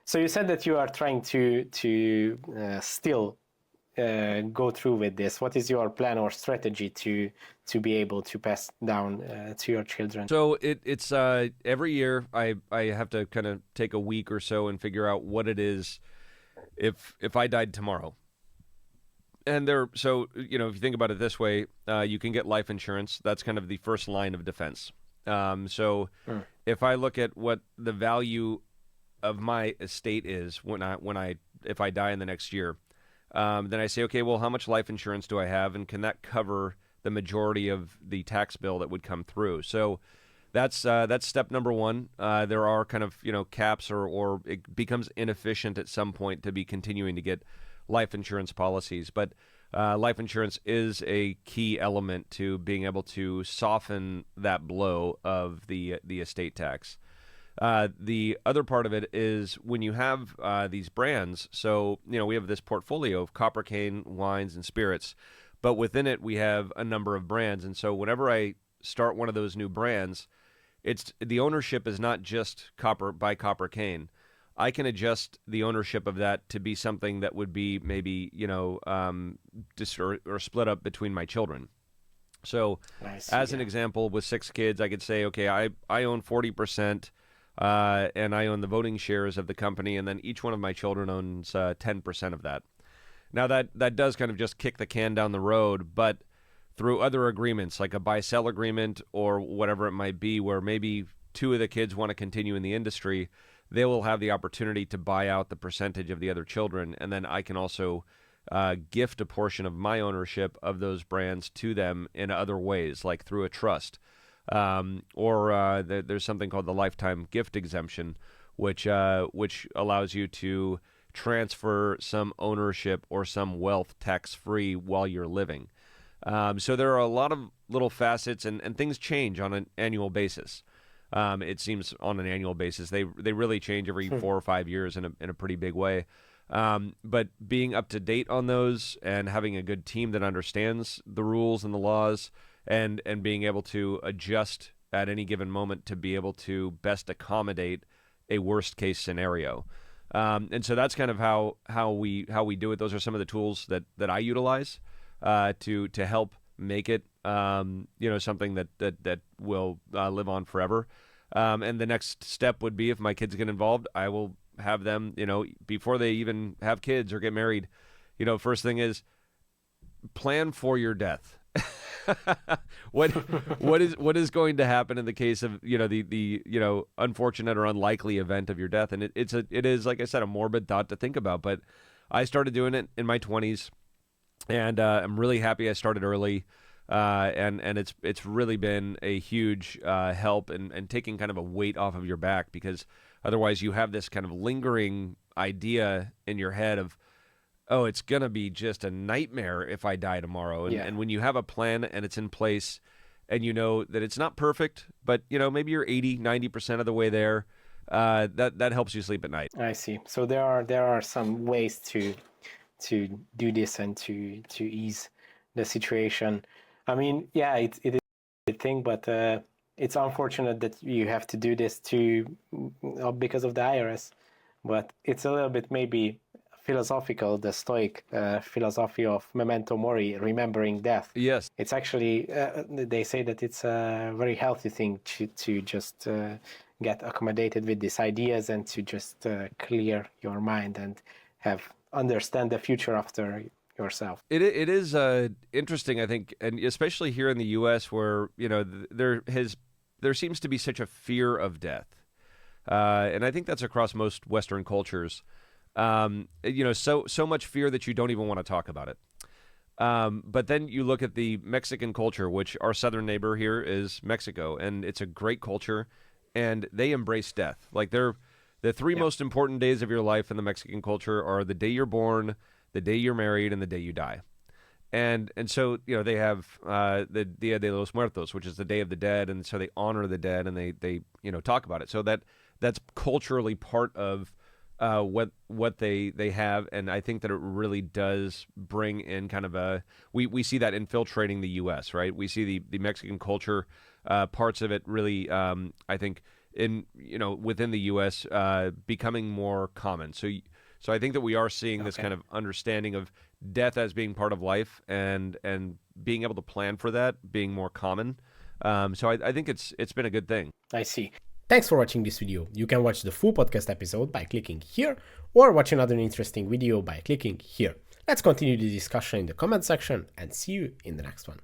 So you said that you are trying to still go through with this. What is your plan or strategy to be able to pass down to your children? So it's every year I have to kind of take a week or so and figure out what it is if I died tomorrow. And so if you think about it this way, you can get life insurance. That's kind of the first line of defense. So if I look at what the value of my estate is if I die in the next year, then I say, okay, well, how much life insurance do I have, and can that cover the majority of the tax bill that would come through? So that's step number one. There are kind of caps, or it becomes inefficient at some point to be continuing to get life insurance policies, but life insurance is a key element to being able to soften that blow of the estate tax. The other part of it is when you have these brands. So we have this portfolio of copper cane wines and spirits, but within it we have a number of brands. And so whenever I start one of those new brands, it's the ownership is not just Copper Cane. I can adjust the ownership of that to be something that would be maybe or split up between my children. So as an example, with 6 kids, I could say, okay, I own 40%, and I own the voting shares of the company, and then each one of my children owns 10% of that. Now that does kind of just kick the can down the road, but through other agreements like a buy-sell agreement or whatever it might be, where maybe 2 of the kids want to continue in the industry, they will have the opportunity to buy out the percentage of the other children, and then I can also gift a portion of my ownership of those brands to them in other ways, like through a trust. There's something called the lifetime gift exemption, which allows you to transfer some ownership or some wealth tax-free while you're living. So there are a lot of little facets, and things change on an annual basis. It seems on an annual basis. They really change every 4 or 5 years in a pretty big way. But being up to date on those and having a good team that understands the rules and the laws, and being able to adjust at any given moment to be able to best accommodate a worst case scenario. And so that's kind of how we do it. Those are some of the tools that I utilize to help make it something that will live on forever. And the next step would be, if my kids get involved, I will have them, before they even have kids or get married, first thing is plan for your death. what is going to happen in the case of the unfortunate or unlikely event of your death? And it is, like I said, a morbid thought to think about, but I started doing it in my 20s, and I'm really happy I started early. And it's really been a huge help and taking kind of a weight off of your back, because otherwise you have this kind of lingering idea in your head of, oh, it's going to be just a nightmare if I die tomorrow. And when you have a plan and it's in place, and you know that it's not perfect, but maybe you're 80-90% of the way there, that helps you sleep at night. I see. So there are some ways to do this and to ease the situation. I mean, yeah, it is a thing, but it's unfortunate that you have to do this because of the IRS. But it's a little bit maybe philosophical, the Stoic philosophy of memento mori, remembering death. Yes. It's actually, they say that it's a very healthy thing to just get accommodated with these ideas, and to just clear your mind and understand the future after yourself. It is interesting, I think, and especially here in the U.S., where there seems to be such a fear of death, and I think that's across most Western cultures. So much fear that you don't even want to talk about it. But then you look at the Mexican culture, which our southern neighbor here is Mexico, and it's a great culture, and they embrace death. Like the 3 most important days of your life in the Mexican culture are the day you're born, the day you're married, and the day you die. And so they have the Dia de los Muertos, which is the Day of the Dead, and so they honor the dead, and they talk about it. So that's culturally part of what they have, and I think that it really does bring in kind of we see that infiltrating the U.S., right? We see the Mexican culture, parts of it really, I think, within the U.S. Becoming more common. So I think that we are seeing this kind of understanding of death as being part of life, and being able to plan for that being more common. So I think it's been a good thing. I see. Thanks for watching this video. You can watch the full podcast episode by clicking here, or watch another interesting video by clicking here. Let's continue the discussion in the comment section, and see you in the next one.